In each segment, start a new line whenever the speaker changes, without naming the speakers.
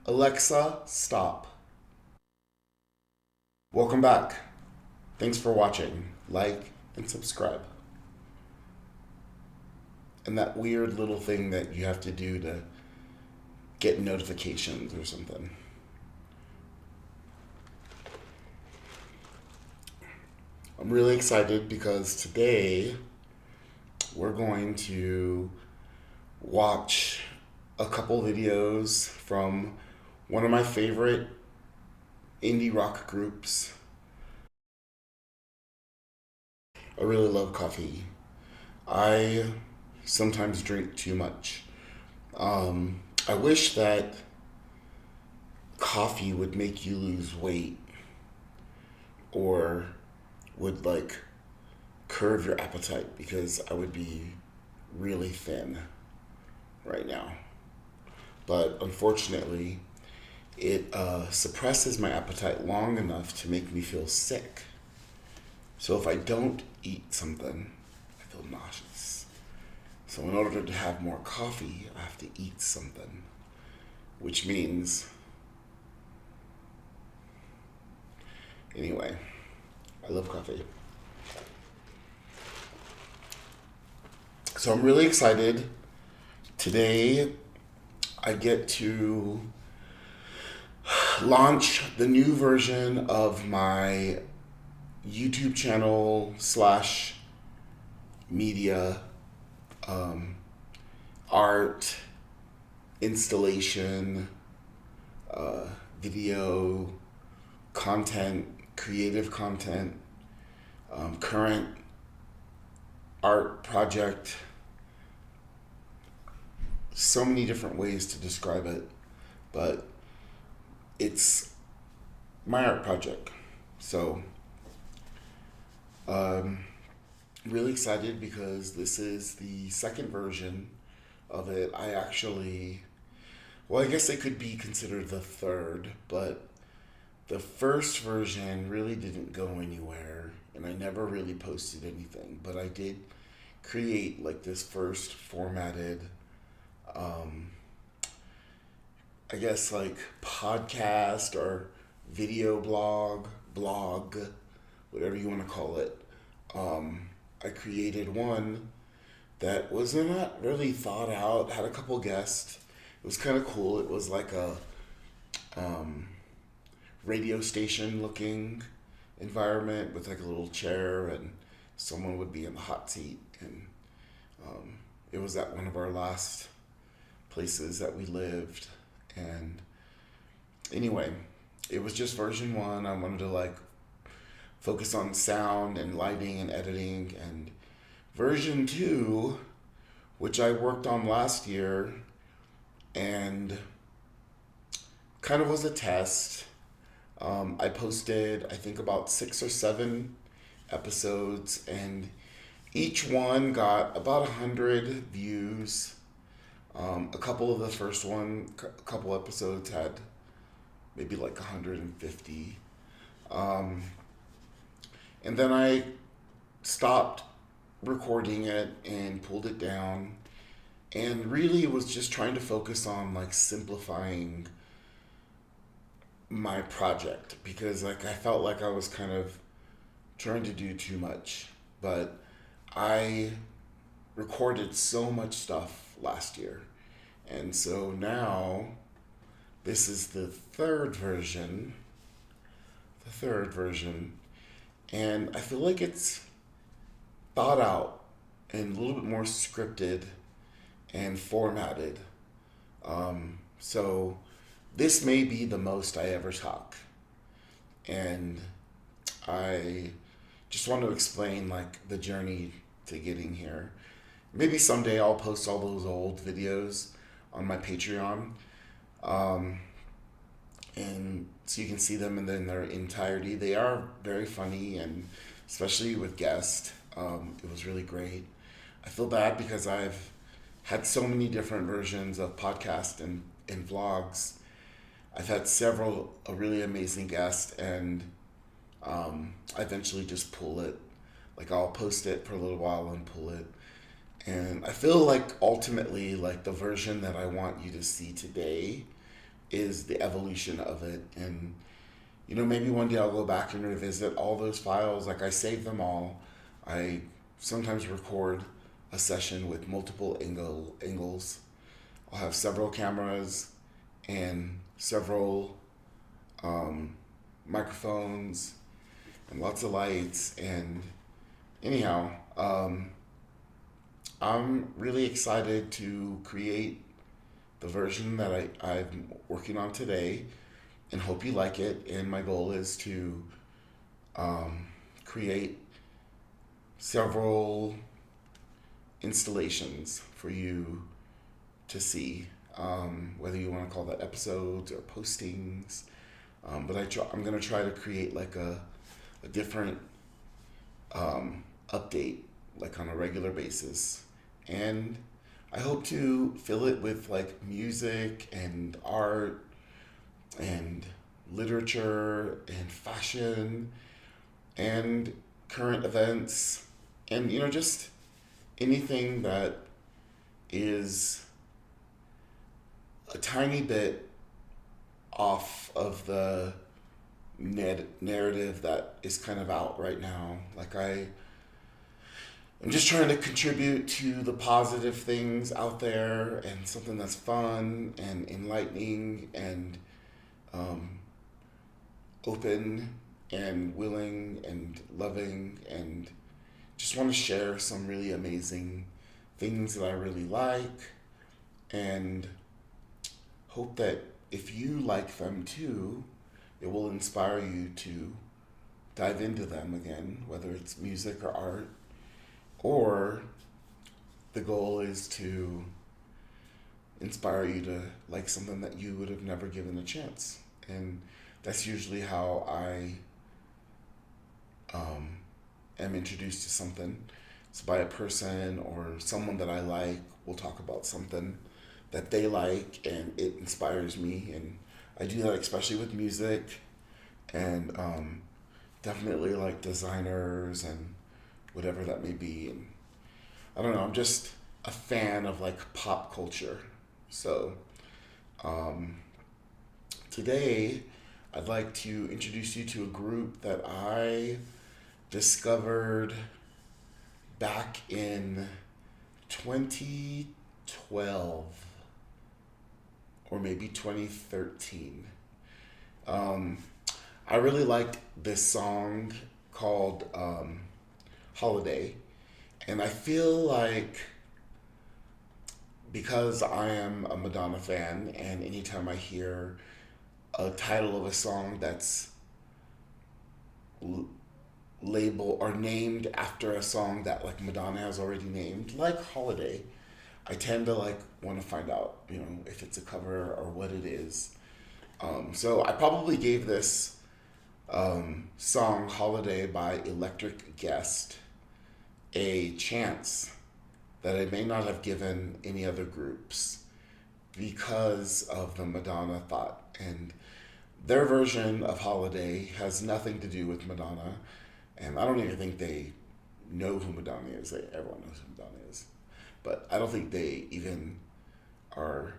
Alexa, stop. Welcome back. Thanks for watching. Like and subscribe. And that weird little thing that you have to do to get notifications or something. I'm really excited because today we're going to watch a couple videos from one of my favorite indie rock groups. I really love coffee. I sometimes drink too much. I wish that coffee would make you lose weight or would like curb your appetite because I would be really thin right now. But unfortunately, it suppresses my appetite long enough to make me feel sick. So if I don't eat something, I feel nauseous. So in order to have more coffee, I have to eat something, which means, anyway, I love coffee. So I'm really excited. Today, I get to launch the new version of my YouTube channel slash media, art, installation, video, content, creative content, current art project. So many different ways to describe it, but it's my art project. So, really excited because this is the second version of it. I guess it could be considered the third, but the first version really didn't go anywhere, and I never really posted anything. But I did create like this first formatted, um, I guess like podcast or video blog, whatever you want to call it. I created one that was not really thought out, had a couple guests. It was kind of cool. It was like a um, radio station looking environment with like a little chair and someone would be in the hot seat. And um, it was at one of our last places that we lived. And anyway, it was just version one. I wanted to like focus on sound and lighting and editing. And version two, which I worked on last year and kind of was a test. I posted, I think, about 6 or 7 episodes, and each one got about 100 views. A couple of the a couple episodes had maybe like 150. Um, and then I stopped recording it and pulled it down, and really was just trying to focus on like simplifying my project because like I felt like I was kind of trying to do too much. But I recorded so much stuff last year, and so now this is the third version, and I feel like it's thought out and a little bit more scripted and formatted. So this may be the most I ever talk, and I just want to explain like the journey to getting here. Maybe someday I'll post all those old videos on my Patreon, um, and so you can see them in their entirety. They are very funny, and especially with guests, it was really great. I feel bad because I've had so many different versions of podcasts and vlogs. I've had several really amazing guests, and I eventually just pull it. Like I'll post it for a little while and pull it. And I feel like ultimately, like the version that I want you to see today is the evolution of it. And maybe one day I'll go back and revisit all those files. Like I save them all. I sometimes record a session with multiple angles. I'll have several cameras and several microphones and lots of lights. And anyhow, I'm really excited to create the version that I'm working on today and hope you like it. And my goal is to create several installations for you to see, whether you want to call that episodes or postings. But I'm going to try to create like a different update, like on a regular basis. And I hope to fill it with like music and art and literature and fashion and current events and just anything that is a tiny bit off of the narrative that is kind of out right now. Like I'm just trying to contribute to the positive things out there and something that's fun and enlightening and open and willing and loving, and just want to share some really amazing things that I really like, and hope that if you like them too, it will inspire you to dive into them again, whether it's music or art, or the goal is to inspire you to like something that you would have never given a chance. And that's usually how I am introduced to something. It's by a person or someone that I like. We'll talk about something that they like and it inspires me. And I do that especially with music and definitely like designers and whatever that may be. And I don't know, I'm just a fan of like pop culture. So today I'd like to introduce you to a group that I discovered back in 2012 or maybe 2013. I really liked this song called Holiday. And I feel like because I am a Madonna fan, and anytime I hear a title of a song that's labeled or named after a song that like Madonna has already named, like Holiday, I tend to like want to find out, if it's a cover or what it is. So I probably gave this song Holiday by Electric Guest a chance that I may not have given any other groups because of the Madonna thought. And their version of Holiday has nothing to do with Madonna. And I don't even think they know who Madonna is. Everyone knows who Madonna is. But I don't think they even are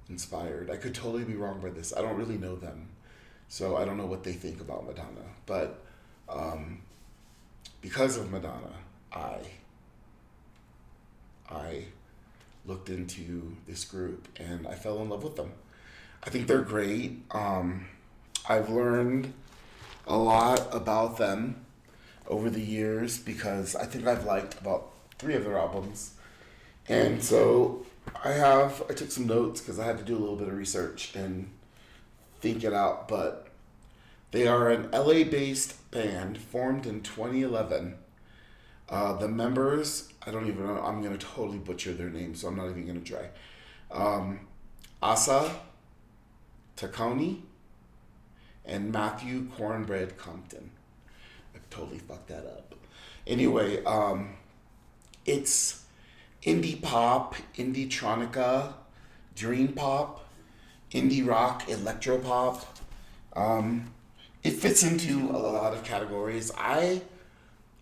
inspired. I could totally be wrong by this. I don't really know them. So I don't know what they think about Madonna. But because of Madonna, I looked into this group and I fell in love with them. I think they're great. I've learned a lot about them over the years because I think I've liked about 3 of their albums. And so I took some notes because I had to do a little bit of research and think it out. But They are an LA-based band formed in 2011. The members, I don't even know, I'm going to totally butcher their names, so I'm not even going to try. Um, Asa Takoni and Matthew Cornbread Compton. I totally fucked that up. Anyway, it's indie pop, indie tronica, dream pop, indie rock, electro pop. It fits into a lot of categories. I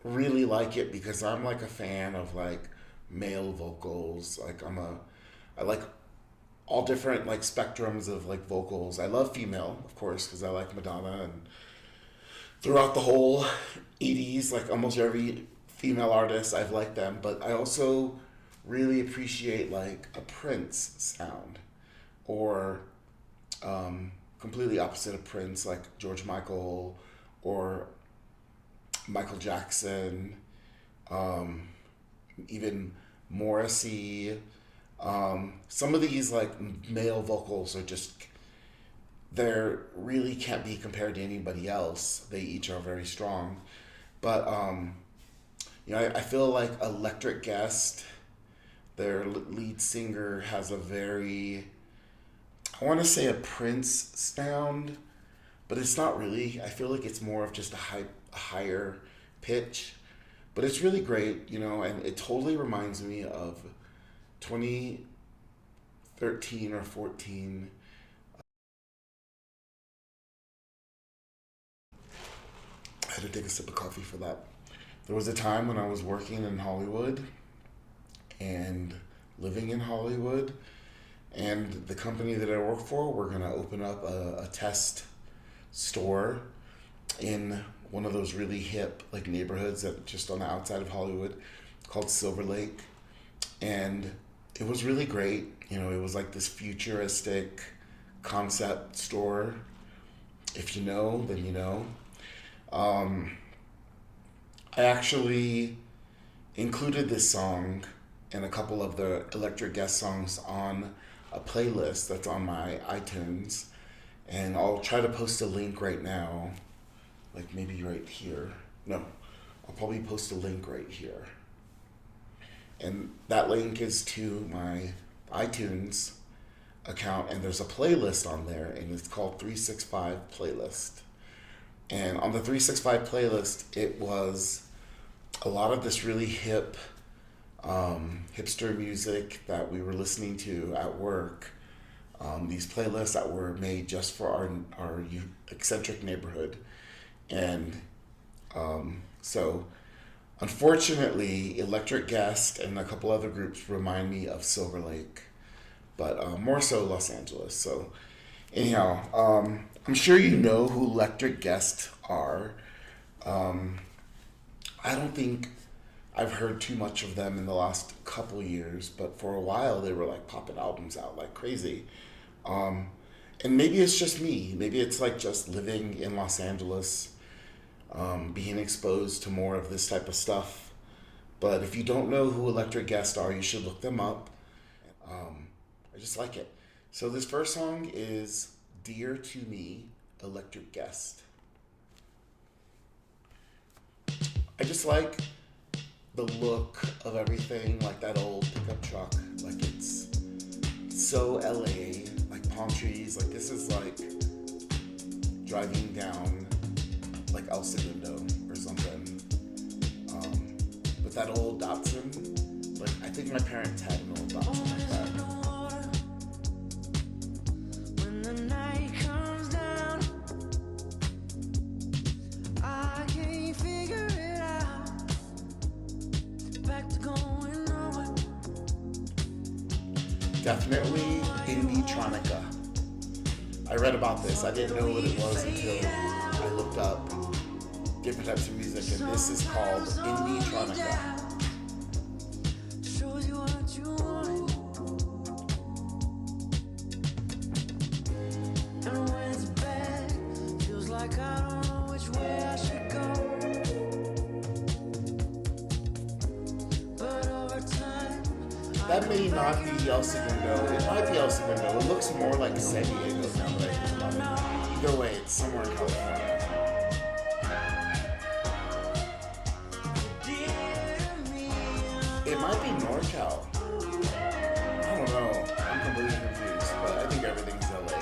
really like it because I'm like a fan of like male vocals. I like all different like spectrums of like vocals. I love female, of course, because I like Madonna, and throughout the whole 80s, like almost every female artist, I've liked them. But I also really appreciate like a Prince sound, or completely opposite of Prince, like George Michael or Michael Jackson, even Morrissey. Some of these like male vocals are just, they're really can't be compared to anybody else. They each are very strong, but I feel like Electric Guest, their lead singer, has a very, I want to say a Prince sound, but it's not really. I feel like it's more of just a higher pitch, but it's really great, and it totally reminds me of 2013 or 14. I had to take a sip of coffee for that. There was a time when I was working in Hollywood and living in Hollywood, and the company that I work for, we're going to open up a test store in one of those really hip like neighborhoods that just on the outside of Hollywood called Silver Lake. And it was really great. It was like this futuristic concept store. If you know, then you know. I actually included this song and a couple of the Electric Guest songs on a playlist that's on my iTunes, and I'll try to post a link right now, like maybe right here. No, I'll probably post a link right here. And that link is to my iTunes account, and there's a playlist on there, and it's called 365 Playlist. And on the 365 playlist, it was a lot of this really hip, hipster music that we were listening to at work. These playlists that were made just for our eccentric neighborhood. And so unfortunately, Electric Guest and a couple other groups remind me of Silver Lake, but more so Los Angeles. So anyhow, I'm sure you know who Electric Guest are. I don't think I've heard too much of them in the last couple years, but for a while they were like popping albums out like crazy. And maybe it's just me. Maybe it's like just living in Los Angeles, being exposed to more of this type of stuff. But if you don't know who Electric Guest are, you should look them up. I just like it. So this first song is Dear to Me, Electric Guest. I just like the look of everything, like that old pickup truck. Like it's so LA, like palm trees. Like this is like driving down like El Segundo or something. But that old Datsun, like I think my parents had an old Datsun like that. Definitely indie tronica. I read about this. I didn't know what it was until I looked up different types of music, and this is called indie tronica. That may not be El Segundo. It might be El Segundo. It looks more like San Diego now that I think about it. Either way, it's somewhere in California. It might be NorCal. I don't know. I'm completely confused, but I think everything's LA.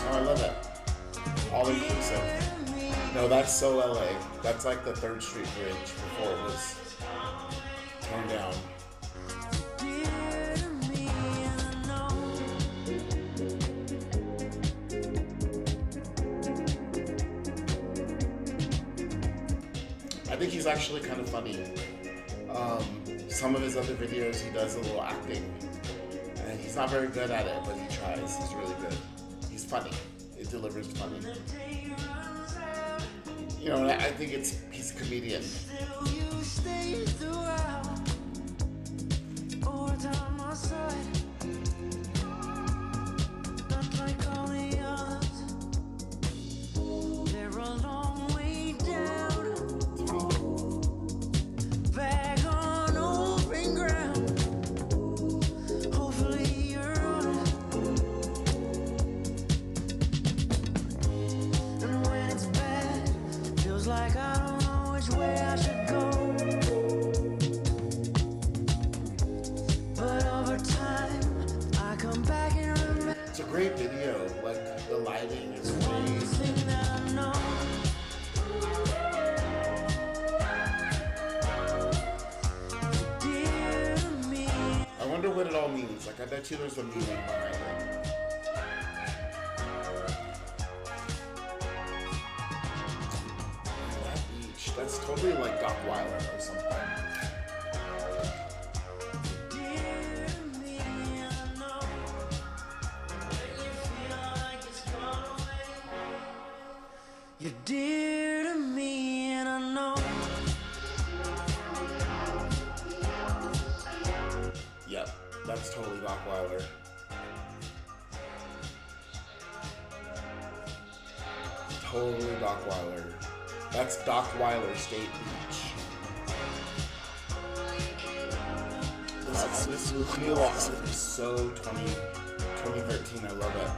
Oh, I love it. All inclusive. No, that's so LA. That's like the 3rd Street Bridge before it was torn down. I think he's actually kind of funny. Some of his other videos, he does a little acting, and he's not very good at it, but he tries. He's really good. He's funny. It delivers funny. You know, I think he's a comedian.
Like I don't know which way I should go, but over time I come back and remember.
It's a great video. Like the lighting is
One
great.
thing that I know. Dear to me.
I wonder what it all means. Like I bet you there's a meaning behind it. That beach. That's totally like Doc Weiler or something.
Dear to me, I know. Make you feel like it's gone away. You're dear to me, and I know.
Yep, that's totally Doc Weiler. Totally Doc Weiler. That's Doc Weiler State Beach. This feel awesome. So 2013. I love it.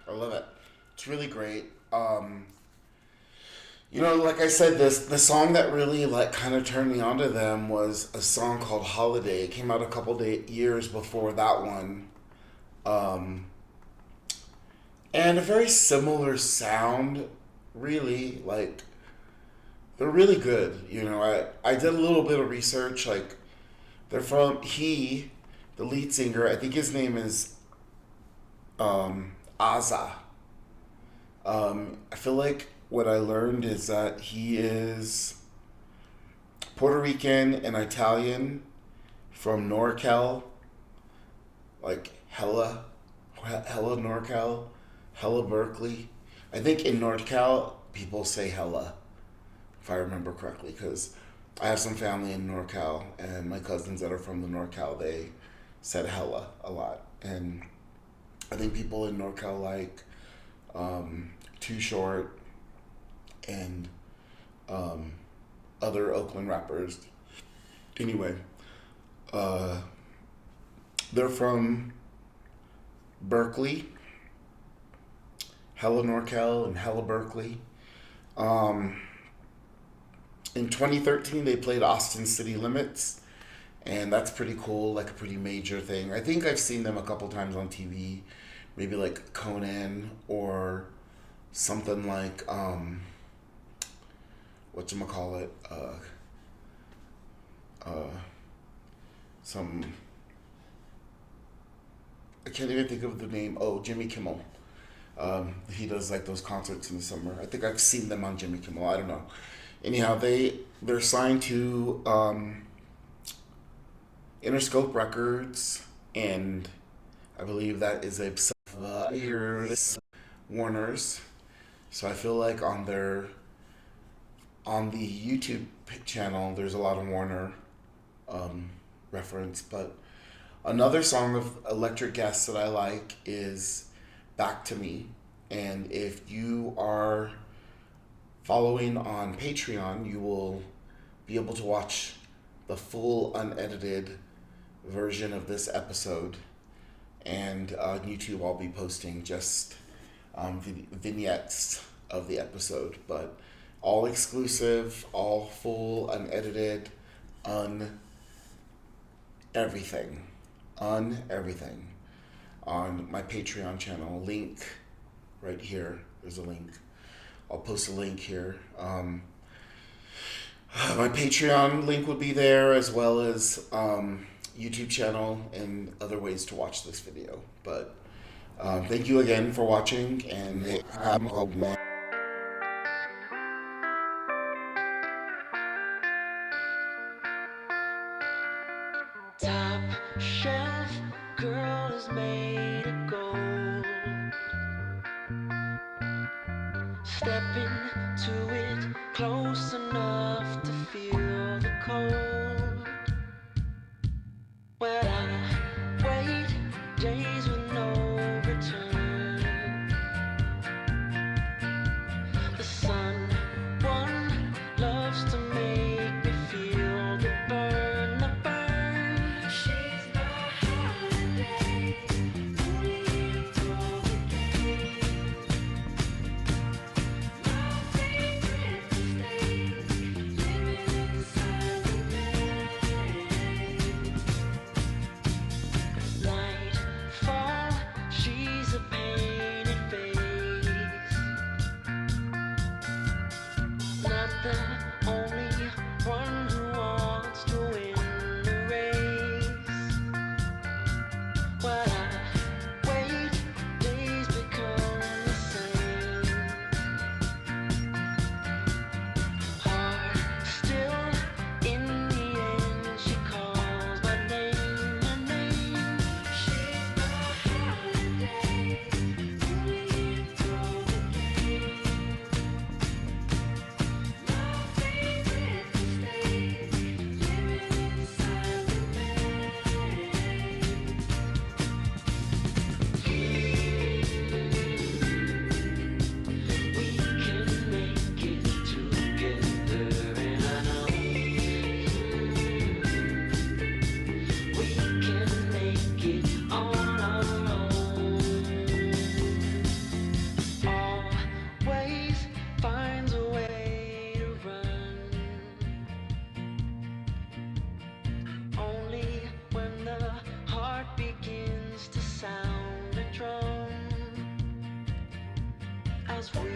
I love it. It's really great. You know, like I said, the song that really like kind of turned me onto them was a song called "Holiday." It came out a couple years before that one, and a very similar sound. Really, like they're really good. You know, I did a little bit of research. Like they're from the lead singer. I think his name is Azza. I feel like what I learned is that he is Puerto Rican and Italian from NorCal, like hella NorCal, hella Berkeley. I think in NorCal people say hella, if I remember correctly, because I have some family in NorCal, and my cousins that are from the NorCal, they said hella a lot, and I think people in NorCal like Too Short and other Oakland rappers. Anyway, they're from Berkeley, hella NorCal and hella Berkeley. In 2013, they played Austin City Limits, and that's pretty cool, like a pretty major thing. I think I've seen them a couple times on TV, maybe like Conan or something like whatchamacallit, some, I can't even think of the name. Oh, Jimmy Kimmel. He does like those concerts in the summer. I think I've seen them on Jimmy Kimmel. I don't know. Anyhow, they're signed to Interscope Records, and I believe that is a Warner's. So I feel like on the YouTube channel, there's a lot of Warner reference. But another song of Electric Guest that I like is Back to Me. And if you are following on Patreon, you will be able to watch the full unedited version of this episode. And on YouTube, I'll be posting just vignettes of the episode, but all exclusive, all full, unedited, everything on my Patreon channel. Link right here. There's a link. I'll post a link here. My Patreon link would be there, as well as YouTube channel and other ways to watch this video. But thank you again for watching, and I'm Hope Man.
Top shelf girl is made of gold. Step into it close enough to feel the cold. While I wait days with no return, the sun one loves to make me feel the burn, the burn. She's my holiday, only for the day. My favorite mistake, living inside the maze. Nightfall, she's a painted face. Not the only one who wants to win the race. While I wait, days become the same. Heart still, in the end, she calls my name, my name. She's my holiday, only for the day. My favorite mistake, living inside the maze. We can make it together, and I know we can make it on our own. Always finds a way to run. Only when the heart begins to sound a drum. As we